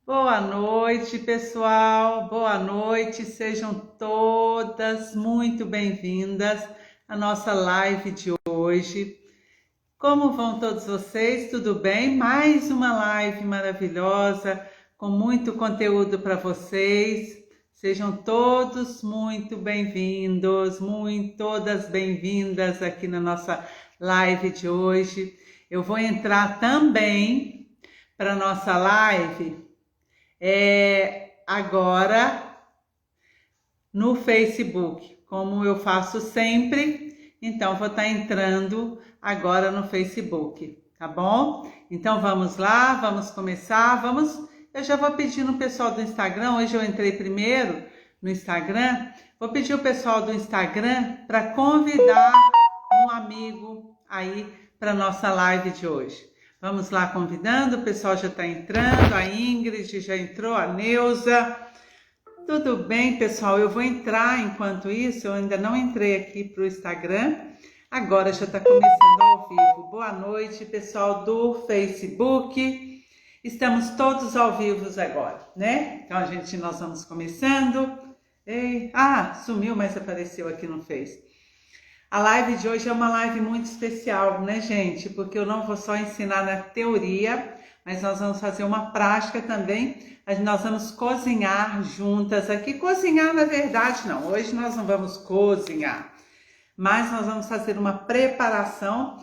Boa noite, pessoal. Boa noite. Sejam todas muito bem-vindas à nossa live de hoje. Como vão todos vocês? Tudo bem? Mais uma live maravilhosa com muito conteúdo para vocês. Sejam todos muito bem-vindos, todas bem-vindas aqui na nossa live de hoje. Eu vou entrar também para nossa live agora no Facebook, como eu faço sempre, então vou estar entrando agora no Facebook, tá bom? Então vamos lá, vamos começar, eu já vou pedir no pessoal do Instagram, hoje eu entrei primeiro no Instagram, vou pedir o pessoal do Instagram para convidar um amigo aí para nossa live de hoje. Vamos lá convidando, o pessoal já está entrando, a Ingrid já entrou, a Neuza. Tudo bem, pessoal? Eu vou entrar enquanto isso, eu ainda não entrei aqui para o Instagram. Agora já está começando ao vivo. Boa noite, pessoal do Facebook. Estamos todos ao vivo agora, né? Então, nós vamos começando. Sumiu, mas apareceu aqui no Face. A live de hoje é uma live muito especial, né, gente? Porque eu não vou só ensinar na teoria, mas nós vamos fazer uma prática também. Nós vamos cozinhar juntas aqui. Cozinhar, na verdade, não. Hoje nós não vamos cozinhar, mas nós vamos fazer uma preparação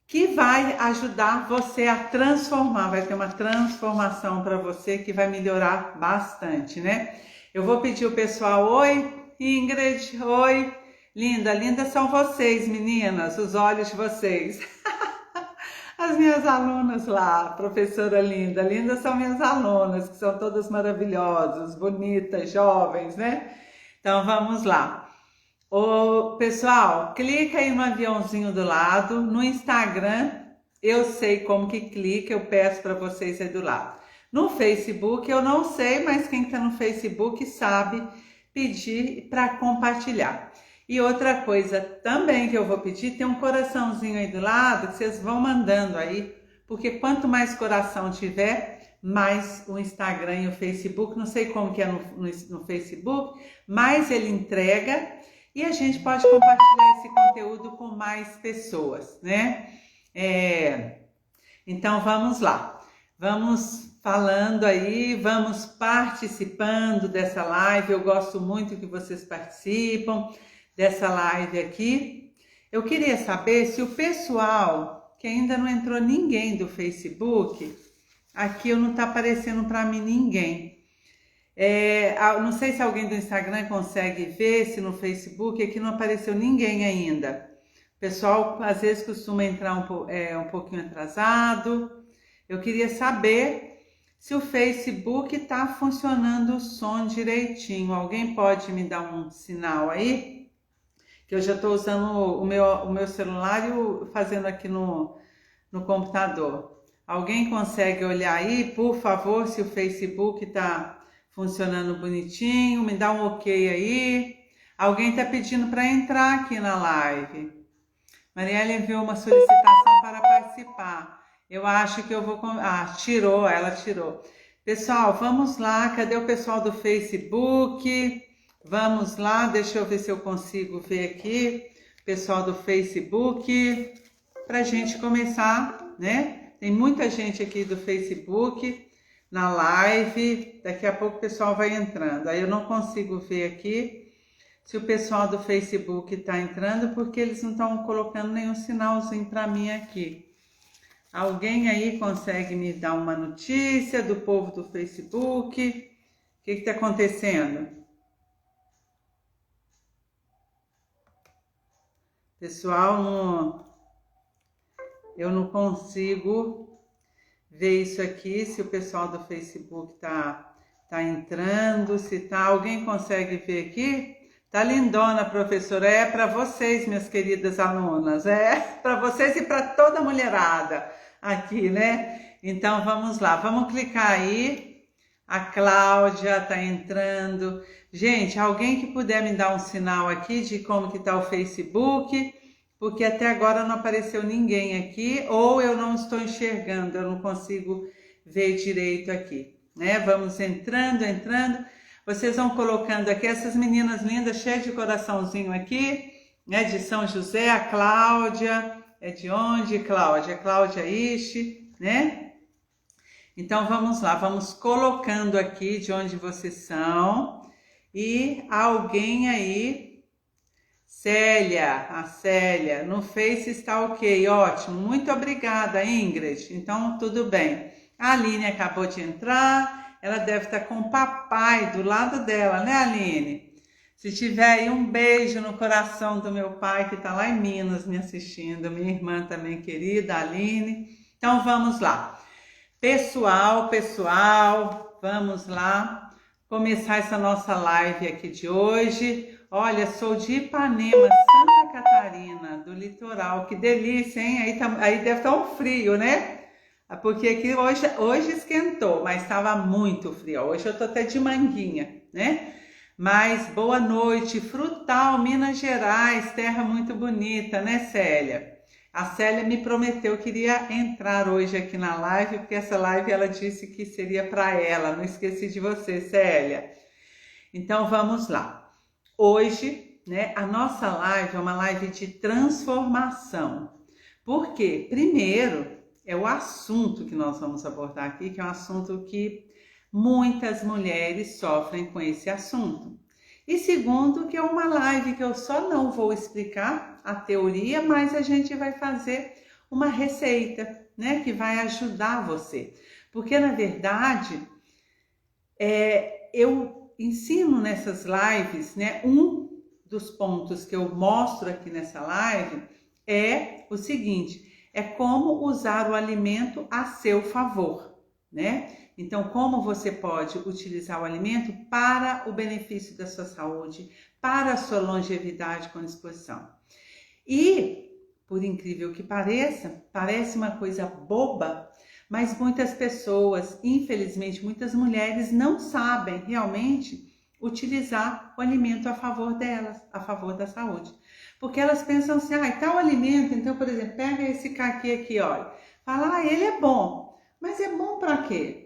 que vai ajudar você a transformar. Vai ter uma transformação para você que vai melhorar bastante, né? Eu vou pedir o pessoal, oi, Ingrid, oi. Linda são vocês, meninas, os olhos de vocês. As minhas alunas lá, professora linda são minhas alunas, que são todas maravilhosas, bonitas, jovens, né? Então vamos lá. Pessoal, clica aí no aviãozinho do lado, no Instagram, eu sei como que clica, eu peço para vocês aí do lado. No Facebook eu não sei, mas quem está no Facebook sabe pedir para compartilhar. E outra coisa também que eu vou pedir, tem um coraçãozinho aí do lado que vocês vão mandando aí, porque quanto mais coração tiver, mais o Instagram e o Facebook, não sei como que é no Facebook, mais ele entrega e a gente pode compartilhar esse conteúdo com mais pessoas, né? Então vamos lá, vamos falando aí, vamos participando dessa live, eu gosto muito que vocês participam dessa live aqui. Eu queria saber se o pessoal, que ainda não entrou ninguém do Facebook, aqui não está aparecendo para mim ninguém. Não sei se alguém do Instagram consegue ver, se no Facebook, aqui não apareceu ninguém ainda. O pessoal às vezes costuma entrar um pouquinho atrasado. Eu queria saber se o Facebook está funcionando o som direitinho. Alguém pode me dar um sinal aí? Que eu já estou usando o meu celular e fazendo aqui no computador. Alguém consegue olhar aí, por favor, se o Facebook está funcionando bonitinho? Me dá um ok aí. Alguém está pedindo para entrar aqui na live. Mariela enviou uma solicitação para participar. Eu acho que eu vou... ela tirou. Pessoal, vamos lá. Cadê o pessoal do Facebook? Vamos lá, deixa eu ver se eu consigo ver aqui, pessoal do Facebook, para a gente começar, né? Tem muita gente aqui do Facebook na live, daqui a pouco o pessoal vai entrando. Aí eu não consigo ver aqui se o pessoal do Facebook está entrando, porque eles não estão colocando nenhum sinalzinho para mim aqui. Alguém aí consegue me dar uma notícia do povo do Facebook? O que está acontecendo? Pessoal, eu não consigo ver isso aqui, se o pessoal do Facebook tá entrando, se tá, alguém consegue ver aqui? Tá lindona, professora, é para vocês, minhas queridas alunas, é para vocês e para toda a mulherada aqui, né? Então vamos lá, vamos clicar aí, a Cláudia tá entrando. Gente, alguém que puder me dar um sinal aqui de como que tá o Facebook, porque até agora não apareceu ninguém aqui, ou eu não estou enxergando, eu não consigo ver direito aqui. né? Vamos entrando. Vocês vão colocando aqui essas meninas lindas, cheias de coraçãozinho aqui, né? De São José, a Cláudia. É de onde, Cláudia? Cláudia Ishi, né? Então vamos lá, vamos colocando aqui de onde vocês são. E alguém aí, Célia, a Célia, no Face está ok, ótimo. Muito obrigada, Ingrid. Então tudo bem. A Aline acabou de entrar, ela deve estar com o papai do lado dela, né, Aline? Se tiver aí, um beijo no coração do meu pai, que está lá em Minas me assistindo, minha irmã também querida, Aline. Então vamos lá. Pessoal, vamos lá começar essa nossa live aqui de hoje. Olha, sou de Ipanema, Santa Catarina, do litoral. Que delícia, hein? Aí deve estar um frio, né? Porque aqui hoje esquentou, mas estava muito frio. Hoje eu tô até de manguinha, né? Mas boa noite, Frutal, Minas Gerais, terra muito bonita, né, Célia? A Célia me prometeu que iria entrar hoje aqui na live, porque essa live ela disse que seria para ela. Não esqueci de você, Célia. Então vamos lá. Hoje, né, a nossa live é uma live de transformação. Por quê? Primeiro, é o assunto que nós vamos abordar aqui, que é um assunto que muitas mulheres sofrem com esse assunto. E segundo, que é uma live que eu só não vou explicar a teoria, mas a gente vai fazer uma receita, né, que vai ajudar você. Porque, na verdade, eu ensino nessas lives, né, um dos pontos que eu mostro aqui nessa live é o seguinte, é como usar o alimento a seu favor, né? Então, como você pode utilizar o alimento para o benefício da sua saúde, para a sua longevidade com disposição. E, por incrível que pareça, parece uma coisa boba, mas muitas pessoas, infelizmente, muitas mulheres não sabem realmente utilizar o alimento a favor delas, a favor da saúde. Porque elas pensam assim, tal alimento, então, por exemplo, pega esse caqui aqui, olha, fala, ele é bom, mas é bom para quê?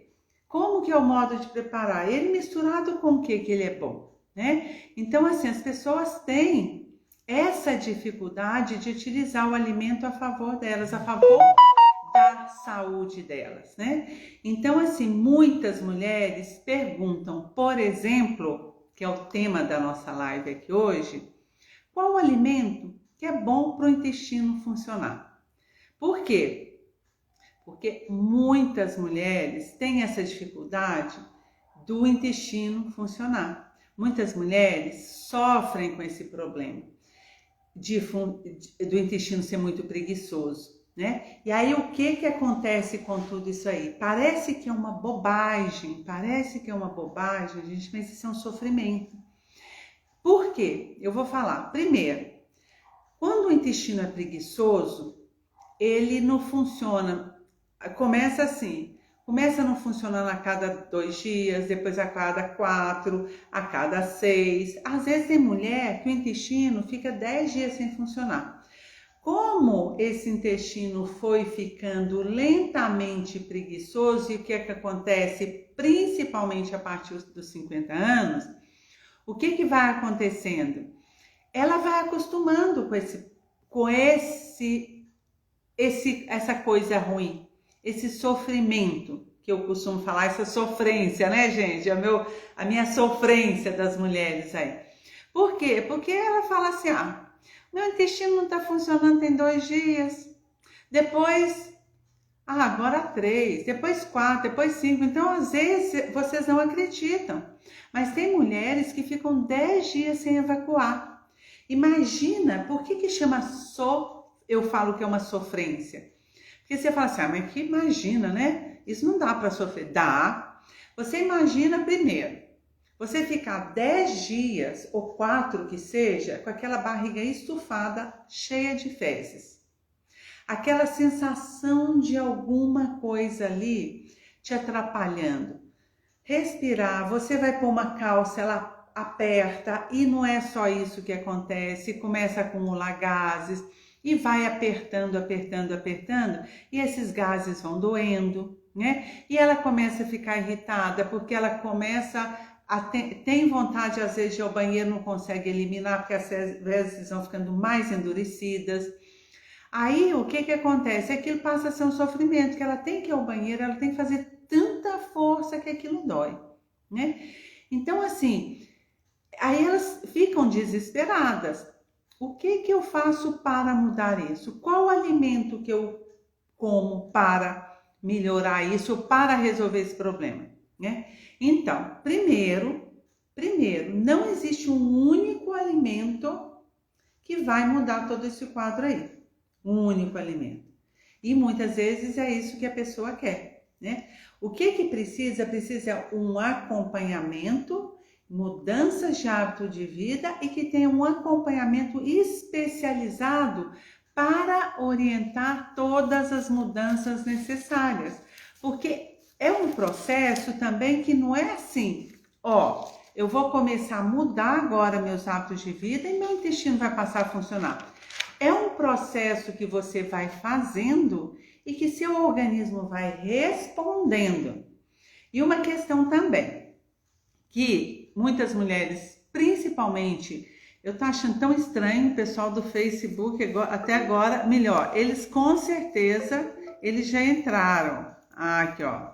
Como que é o modo de preparar? Ele misturado com o que ele é bom, né? Então, assim, as pessoas têm essa dificuldade de utilizar o alimento a favor delas, a favor da saúde delas, né? Então, assim, muitas mulheres perguntam, por exemplo, que é o tema da nossa live aqui hoje, qual o alimento que é bom para o intestino funcionar? Por quê? Porque muitas mulheres têm essa dificuldade do intestino funcionar. Muitas mulheres sofrem com esse problema do intestino ser muito preguiçoso, né? E aí o que acontece com tudo isso aí? Parece que é uma bobagem, gente, mas isso é um sofrimento. Por quê? Eu vou falar. Primeiro, quando o intestino é preguiçoso, ele não funciona. Começa assim, começa não funcionando a cada 2 dias, depois a cada 4, a cada 6. Às vezes tem mulher que o intestino fica 10 dias sem funcionar. Como esse intestino foi ficando lentamente preguiçoso, e o que é que acontece, principalmente a partir dos 50 anos, o que vai acontecendo? Ela vai acostumando com essa coisa ruim, esse sofrimento, que eu costumo falar, essa sofrência, né, gente? A minha sofrência das mulheres aí. Por quê? Porque ela fala assim, meu intestino não está funcionando tem 2 dias, depois, agora 3, depois 4, depois 5. Então, às vezes, vocês não acreditam, mas tem mulheres que ficam 10 dias sem evacuar. Imagina, por que chama eu falo que é uma sofrência? Porque você fala assim, mas que imagina, né? Isso não dá para sofrer. Dá. Você imagina primeiro, você ficar 10 dias, ou 4 que seja, com aquela barriga estufada, cheia de fezes. Aquela sensação de alguma coisa ali te atrapalhando. Respirar, você vai pôr uma calça, ela aperta, e não é só isso que acontece, começa a acumular gases, e vai apertando, e esses gases vão doendo, né? E ela começa a ficar irritada porque ela começa tem vontade às vezes de ir ao banheiro, não consegue eliminar porque as fezes vão ficando mais endurecidas. Aí o que acontece? Aquilo passa a ser um sofrimento, que ela tem que ir ao banheiro, ela tem que fazer tanta força que aquilo dói, né? Então assim, aí elas ficam desesperadas. O que eu faço para mudar isso? Qual o alimento que eu como para melhorar isso, para resolver esse problema, né? Então, primeiro, não existe um único alimento que vai mudar todo esse quadro aí. Um único alimento. E muitas vezes é isso que a pessoa quer, né? O que precisa? Precisa um acompanhamento, mudanças de hábito de vida e que tenha um acompanhamento especializado para orientar todas as mudanças necessárias. Porque é um processo também que não é assim, ó, eu vou começar a mudar agora meus hábitos de vida e meu intestino vai passar a funcionar. É um processo que você vai fazendo e que seu organismo vai respondendo. E uma questão também, que muitas mulheres, principalmente, eu tô achando tão estranho o pessoal do Facebook até agora, melhor, eles com certeza, eles já entraram. Aqui, ó,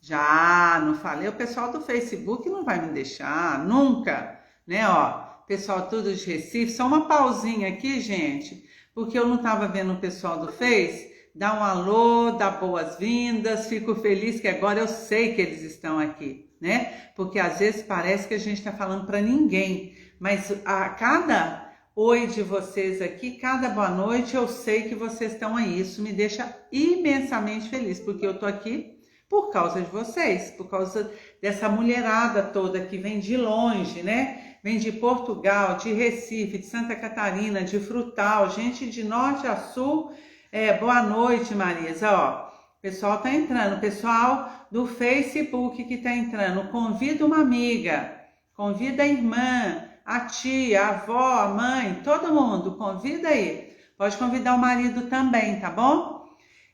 já, não falei, o pessoal do Facebook não vai me deixar, nunca, né, ó, pessoal tudo de Recife, só uma pausinha aqui, gente, porque eu não estava vendo o pessoal do Face, dá um alô, dá boas-vindas, fico feliz que agora eu sei que eles estão aqui, né? Porque às vezes parece que a gente está falando para ninguém, mas a cada oi de vocês aqui, cada boa noite, eu sei que vocês estão aí, isso me deixa imensamente feliz, porque eu tô aqui por causa de vocês, por causa dessa mulherada toda que vem de longe, né? Vem de Portugal, de Recife, de Santa Catarina, de Frutal, gente de norte a sul. Boa noite, Marisa. Ó, o pessoal tá entrando, o pessoal do Facebook que tá entrando. Convida uma amiga, convida a irmã, a tia, a avó, a mãe, todo mundo, convida aí. Pode convidar o marido também, tá bom?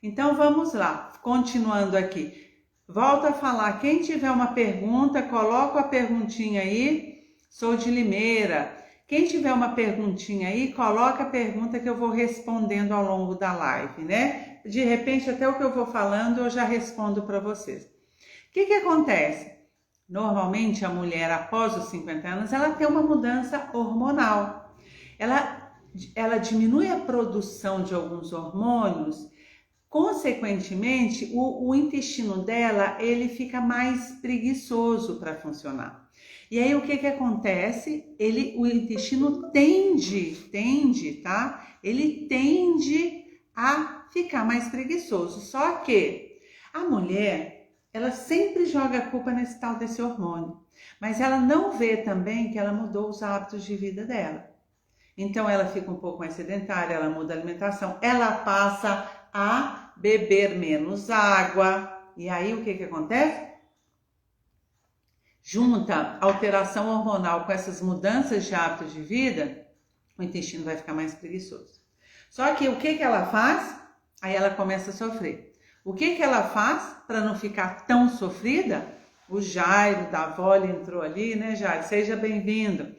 Então vamos lá, continuando aqui. Volto a falar, quem tiver uma pergunta, coloca a perguntinha aí. Sou de Limeira. Quem tiver uma perguntinha aí, coloca a pergunta que eu vou respondendo ao longo da live, né? De repente, até o que eu vou falando, eu já respondo para vocês. O que acontece? Normalmente, a mulher, após os 50 anos, ela tem uma mudança hormonal. Ela diminui a produção de alguns hormônios. Consequentemente, o intestino dela, ele fica mais preguiçoso para funcionar. E aí, o que acontece? O intestino tende, tá? Ele tende a ficar mais preguiçoso. Só que a mulher, ela sempre joga a culpa nesse tal desse hormônio. Mas ela não vê também que ela mudou os hábitos de vida dela. Então, ela fica um pouco mais sedentária, ela muda a alimentação, ela passa a beber menos água. E aí, o que acontece? Junta alteração hormonal com essas mudanças de hábitos de vida, o intestino vai ficar mais preguiçoso. Só que o que ela faz? Aí ela começa a sofrer. O que ela faz para não ficar tão sofrida? O Jairo da Vole entrou ali, né, Jairo? Seja bem-vindo.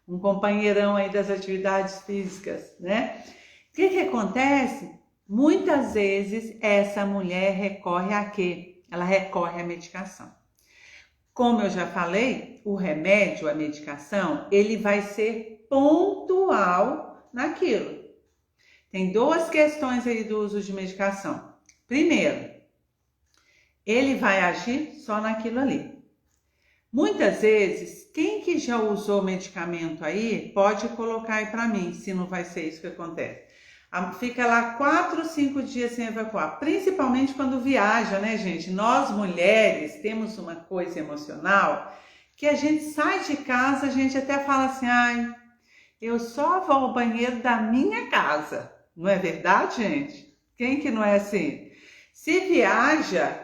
Um companheirão aí das atividades físicas, né? O que acontece? Muitas vezes essa mulher recorre a quê? Ela recorre à medicação. Como eu já falei, o remédio, a medicação, ele vai ser pontual naquilo. Tem duas questões aí do uso de medicação. Primeiro, ele vai agir só naquilo ali. Muitas vezes, quem que já usou medicamento aí, pode colocar aí para mim, se não vai ser isso que acontece. Fica lá 4 ou 5 dias sem evacuar, principalmente quando viaja, né, gente? Nós mulheres temos uma coisa emocional que a gente sai de casa, a gente até fala assim, ai, eu só vou ao banheiro da minha casa. Não é verdade, gente? Quem que não é assim? Se viaja,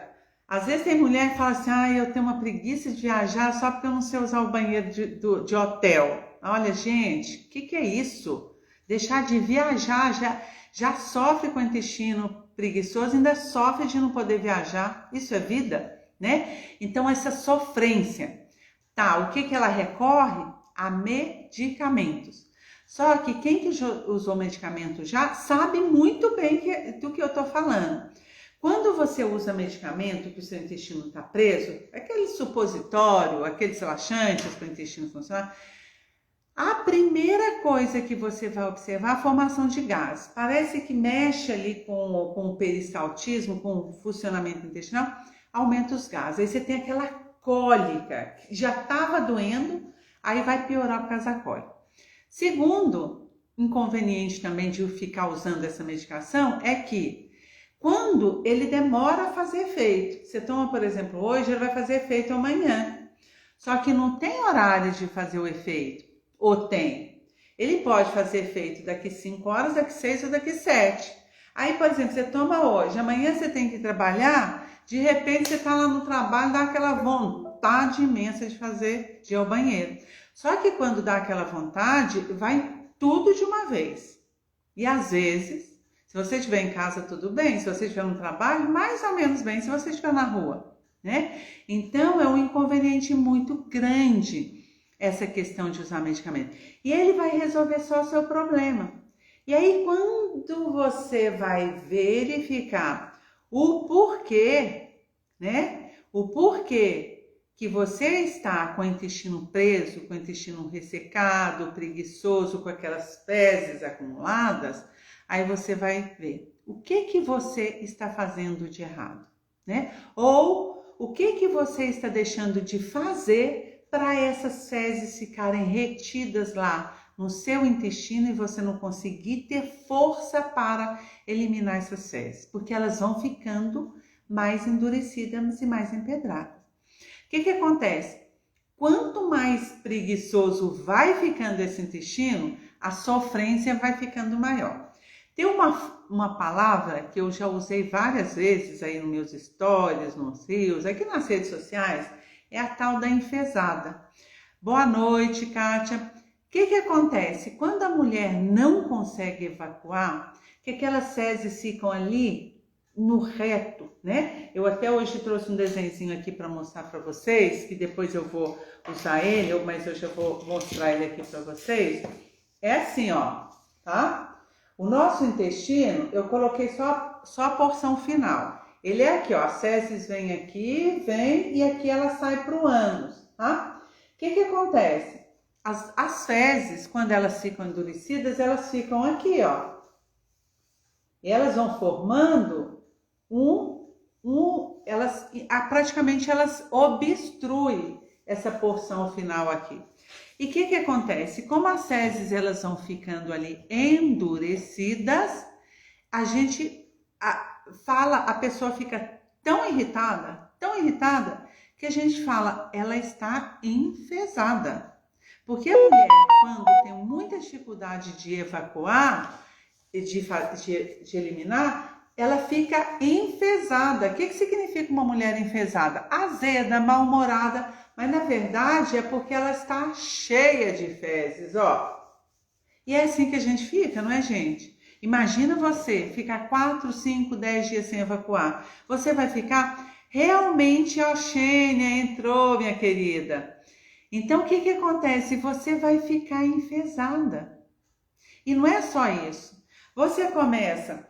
às vezes tem mulher que fala assim, ai, eu tenho uma preguiça de viajar só porque eu não sei usar o banheiro de hotel. Olha, gente, o que é isso? Deixar de viajar já sofre com o intestino preguiçoso ainda sofre de não poder viajar. Isso é vida, né? Então, essa sofrência, tá? O que que ela recorre? A medicamentos. Só que quem que usou medicamento já sabe muito bem do que eu tô falando. Quando você usa medicamento que o seu intestino está preso, aquele supositório, aqueles relaxantes para o intestino funcionar, a primeira coisa que você vai observar é a formação de gás. Parece que mexe ali com o peristaltismo, com o funcionamento intestinal, aumenta os gases. Aí você tem aquela cólica, que já estava doendo, aí vai piorar por causa da cólica. Segundo inconveniente também de ficar usando essa medicação é que quando ele demora a fazer efeito, você toma, por exemplo, hoje, ele vai fazer efeito amanhã. Só que não tem horário de fazer o efeito. Ou tem? Ele pode fazer efeito daqui 5 horas, daqui 6 ou daqui 7. Aí, por exemplo, você toma hoje, amanhã você tem que trabalhar, de repente você está lá no trabalho, dá aquela vontade imensa de ir ao banheiro. Só que quando dá aquela vontade, vai tudo de uma vez. E às vezes, se você estiver em casa, tudo bem. Se você estiver no trabalho, mais ou menos bem. Se você estiver na rua, né? Então, é um inconveniente muito grande essa questão de usar medicamento. E ele vai resolver só o seu problema. E aí, quando você vai verificar o porquê, né? O porquê que você está com o intestino preso, com o intestino ressecado, preguiçoso, com aquelas fezes acumuladas, aí você vai ver o que você está fazendo de errado, né? Ou o que você está deixando de fazer para essas fezes ficarem retidas lá no seu intestino e você não conseguir ter força para eliminar essas fezes, porque elas vão ficando mais endurecidas e mais empedradas. O que acontece? Quanto mais preguiçoso vai ficando esse intestino, a sofrência vai ficando maior. Tem uma palavra que eu já usei várias vezes aí nos meus stories, nos reels, aqui nas redes sociais, é a tal da enfezada. Boa noite, Kátia. O que acontece? Quando a mulher não consegue evacuar, que aquelas fezes ficam ali no reto, né? Eu até hoje trouxe um desenhozinho aqui para mostrar para vocês, que depois eu vou usar ele, mas eu já vou mostrar ele aqui para vocês. É assim, ó, tá? O nosso intestino, eu coloquei só a porção final. Ele é aqui, ó, as fezes vêm aqui, e aqui ela sai para o ânus, tá? O que acontece? As fezes, quando elas ficam endurecidas, elas ficam aqui, ó. E elas vão formando praticamente elas obstruem essa porção final aqui. E o que acontece? Como as fezes elas vão ficando ali endurecidas, a pessoa fica tão irritada, que a gente fala, ela está enfezada. Porque a mulher, quando tem muita dificuldade de evacuar, de eliminar, ela fica enfezada. O que significa uma mulher enfezada? Azeda, mal-humorada, mas na verdade é porque ela está cheia de fezes, ó. E é assim que a gente fica, não é, gente? Imagina você ficar 4, 5, 10 dias sem evacuar. Você vai ficar realmente, ó, Xênia, entrou, minha querida. Então, o que acontece? Você vai ficar enfezada. E não é só isso. Você começa,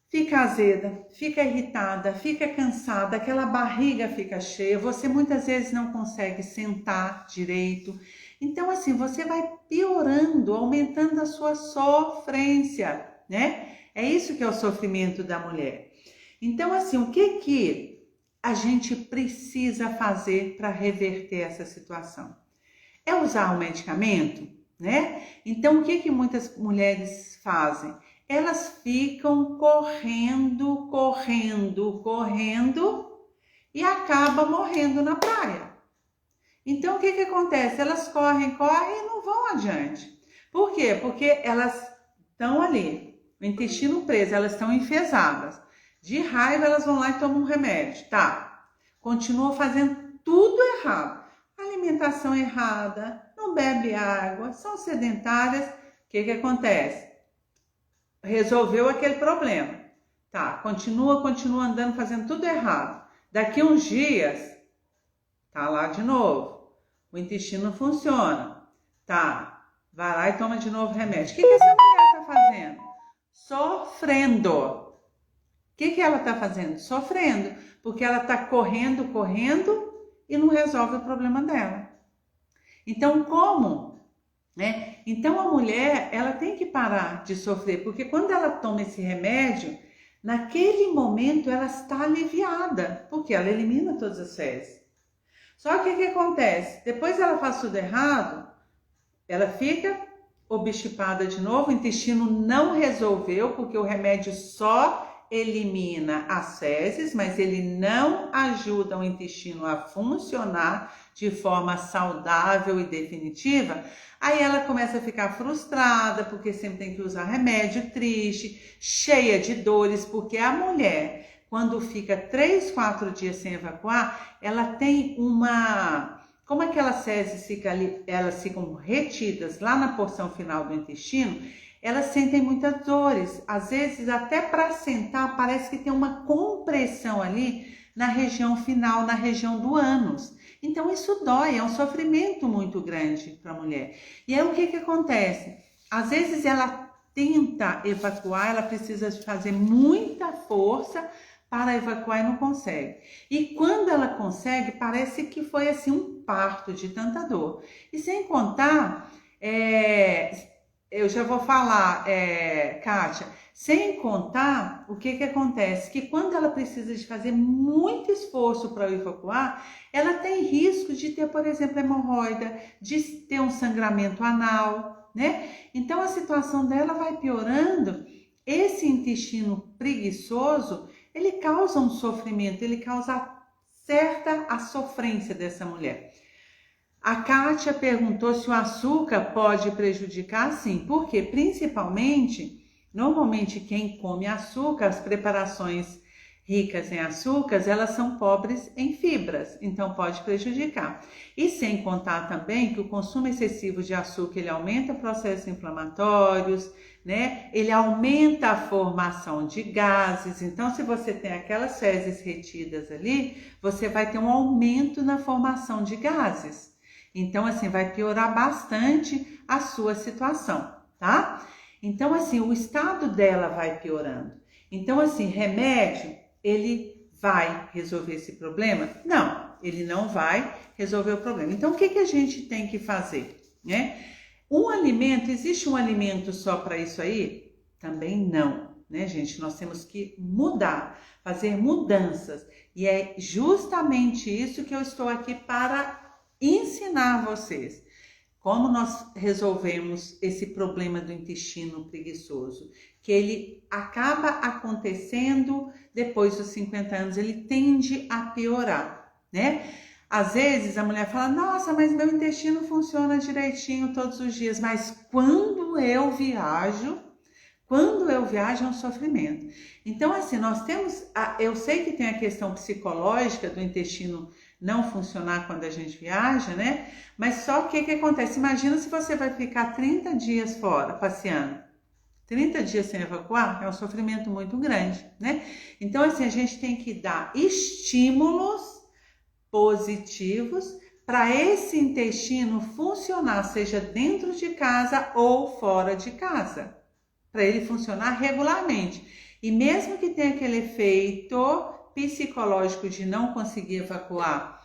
fica azeda, fica irritada, fica cansada, aquela barriga fica cheia, você muitas vezes não consegue sentar direito. Então, assim, você vai piorando, aumentando a sua sofrência, né? É isso que é o sofrimento da mulher. Então, assim, o que a gente precisa fazer para reverter essa situação? É usar o medicamento, né? Então, o que muitas mulheres fazem? Elas ficam correndo e acabam morrendo na praia. Então, o que acontece? Elas correm e não vão adiante. Por quê? Porque elas estão ali, o intestino preso, elas estão enfesadas. De raiva, elas vão lá e tomam um remédio, tá? Continuam fazendo tudo errado. Alimentação errada, não bebe água, são sedentárias. O que acontece? Resolveu aquele problema. Tá, continua andando, fazendo tudo errado. Daqui uns dias, tá lá de novo. O intestino não funciona. Tá, vai lá e toma de novo remédio. O que essa mulher tá fazendo? Sofrendo. O que ela tá fazendo? Sofrendo. Porque ela tá correndo e não resolve o problema dela. Então, como? Né? Então, a mulher, ela tem que parar de sofrer. Porque quando ela toma esse remédio, naquele momento ela está aliviada. Porque ela elimina todas as fezes. Só que o que acontece? Depois ela faz tudo errado, ela fica obstipada de novo, o intestino não resolveu, porque o remédio só elimina as fezes, mas ele não ajuda o intestino a funcionar de forma saudável e definitiva. Aí ela começa a ficar frustrada, porque sempre tem que usar remédio, triste, cheia de dores, porque a mulher, quando fica 3, 4 dias sem evacuar, ela tem uma... Como aquelas fezes elas ficam retidas lá na porção final do intestino, elas sentem muitas dores. Às vezes, até para sentar, parece que tem uma compressão ali na região final, na região do ânus. Então, isso dói, é um sofrimento muito grande para a mulher. E aí, o que acontece? Às vezes, ela tenta evacuar, ela precisa fazer muita força para evacuar e não consegue. E quando ela consegue, parece que foi assim um parto de tanta dor. E sem contar, eu já vou falar, Kátia, sem contar o que acontece, que quando ela precisa de fazer muito esforço para evacuar, ela tem risco de ter, por exemplo, hemorroida, de ter um sangramento anal, né? Então a situação dela vai piorando. Esse intestino preguiçoso, ele causa um sofrimento, ele causa a sofrência dessa mulher. A Kátia perguntou se o açúcar pode prejudicar, sim, porque normalmente quem come açúcar, as preparações ricas em açúcares, elas são pobres em fibras, então pode prejudicar. E sem contar também que o consumo excessivo de açúcar, ele aumenta processos inflamatórios, né? Ele aumenta a formação de gases. Então, se você tem aquelas fezes retidas ali, você vai ter um aumento na formação de gases. Então, assim, vai piorar bastante a sua situação, tá? Então, assim, o estado dela vai piorando. Então, assim, remédio, ele vai resolver esse problema? Não, ele não vai resolver o problema. Então, o que a gente tem que fazer, né? Existe um alimento só para isso aí? Também não, né, gente? Nós temos que mudar, fazer mudanças. E é justamente isso que eu estou aqui para ensinar vocês. Como nós resolvemos esse problema do intestino preguiçoso? Que ele acaba acontecendo depois dos 50 anos, ele tende a piorar, né? Às vezes a mulher fala, nossa, mas meu intestino funciona direitinho todos os dias, mas quando eu viajo é um sofrimento. Então, assim, eu sei que tem a questão psicológica do intestino não funcionar quando a gente viaja, né? Mas só que acontece? Imagina se você vai ficar 30 dias fora, passeando. 30 dias sem evacuar é um sofrimento muito grande, né? Então, assim, a gente tem que dar estímulos positivos para esse intestino funcionar, seja dentro de casa ou fora de casa, para ele funcionar regularmente. E mesmo que tenha aquele efeito psicológico de não conseguir evacuar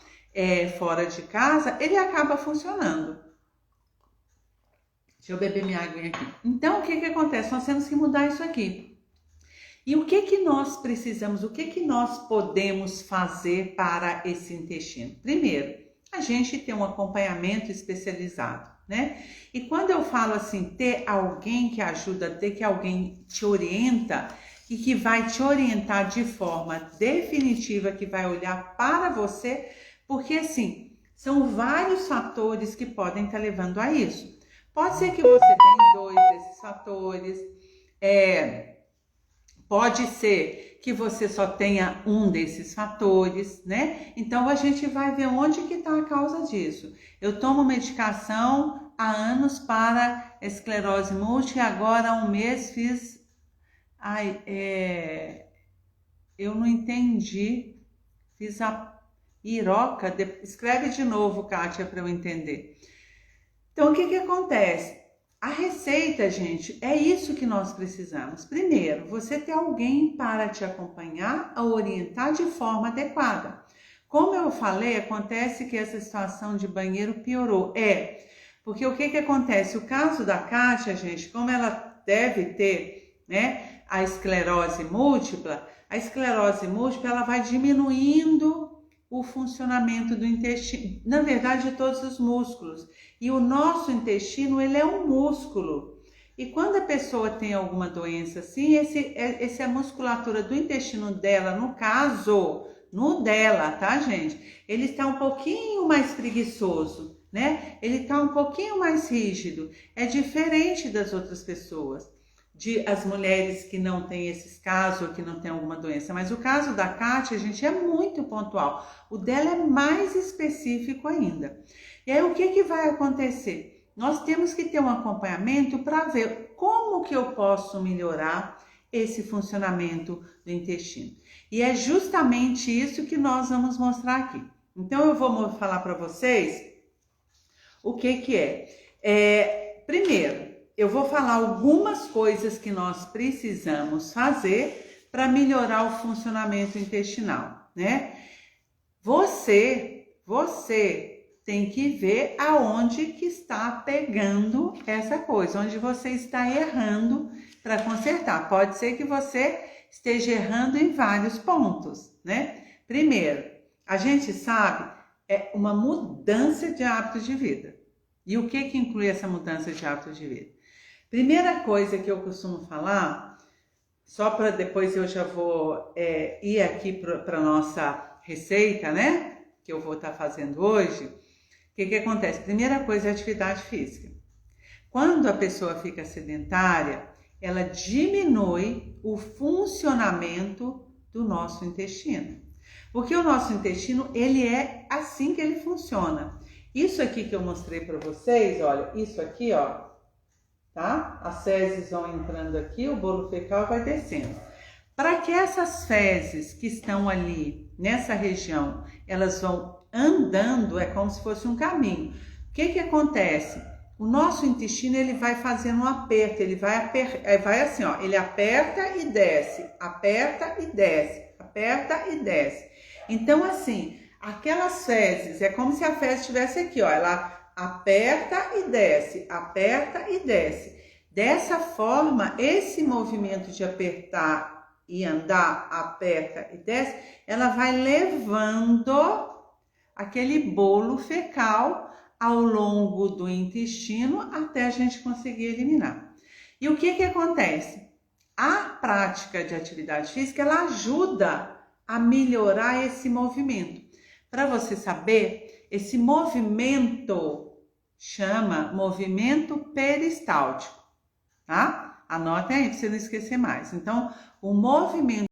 fora de casa, ele acaba funcionando. Deixa eu beber minha água aqui. Então, o que acontece? Nós temos que mudar isso aqui. E o que nós precisamos, o que nós podemos fazer para esse intestino? Primeiro, a gente tem um acompanhamento especializado, né? E quando eu falo assim, ter alguém que ajuda, ter que alguém te orienta e que vai te orientar de forma definitiva, que vai olhar para você, porque assim, são vários fatores que podem estar levando a isso. Pode ser que você tenha 2 desses fatores, pode ser que você só tenha um desses fatores, né? Então, a gente vai ver onde que está a causa disso. Eu tomo medicação há anos para esclerose múltipla e agora há um mês fiz Eu não entendi. Fiz a iroca. Escreve de novo, Kátia, para eu entender. Então, o que acontece? A receita, gente, é isso que nós precisamos. Primeiro, você ter alguém para te acompanhar, a orientar de forma adequada. Como eu falei, acontece que essa situação de banheiro piorou. Porque o que acontece? O caso da Kátia, gente, como ela deve ter, né, a esclerose múltipla ela vai diminuindo o funcionamento do intestino, na verdade de todos os músculos. E o nosso intestino, ele é um músculo. E quando a pessoa tem alguma doença assim, essa musculatura do intestino dela, no caso, no dela, tá, gente? Ele está um pouquinho mais preguiçoso, né? Ele está um pouquinho mais rígido. É diferente das outras pessoas. As mulheres que não têm esses casos ou que não têm alguma doença. Mas o caso da Kátia, gente, é muito pontual. O dela é mais específico ainda. E aí, o que vai acontecer? Nós temos que ter um acompanhamento para ver como que eu posso melhorar esse funcionamento do intestino. E é justamente isso que nós vamos mostrar aqui. Então, eu vou falar para vocês o que é. Primeiro, eu vou falar algumas coisas que nós precisamos fazer para melhorar o funcionamento intestinal, né? Você tem que ver aonde que está pegando essa coisa, onde você está errando para consertar. Pode ser que você esteja errando em vários pontos, né? Primeiro, a gente sabe, é uma mudança de hábito de vida. E o que inclui essa mudança de hábito de vida? Primeira coisa que eu costumo falar, só para depois eu já vou ir aqui para a nossa receita, né? Que eu vou estar fazendo hoje. O que acontece? Primeira coisa é a atividade física. Quando a pessoa fica sedentária, ela diminui o funcionamento do nosso intestino. Porque o nosso intestino, ele é assim que ele funciona. Isso aqui que eu mostrei para vocês, olha, isso aqui, ó, tá? As fezes vão entrando aqui, o bolo fecal vai descendo. Para que essas fezes que estão ali nessa região, elas vão andando, é como se fosse um caminho. O que acontece? O nosso intestino, ele vai fazendo um aperto, ele vai assim, ó, ele aperta e desce, aperta e desce, aperta e desce. Então, assim, aquelas fezes, é como se a fezes estivesse aqui, ó, ela aperta e desce, aperta e desce. Dessa forma, esse movimento de apertar e andar, aperta e desce, ela vai levando aquele bolo fecal ao longo do intestino até a gente conseguir eliminar. E o que acontece? A prática de atividade física, ela ajuda a melhorar esse movimento. Para você saber, esse movimento chama movimento peristáltico, tá? Anotem aí para você não esquecer mais. Então, o movimento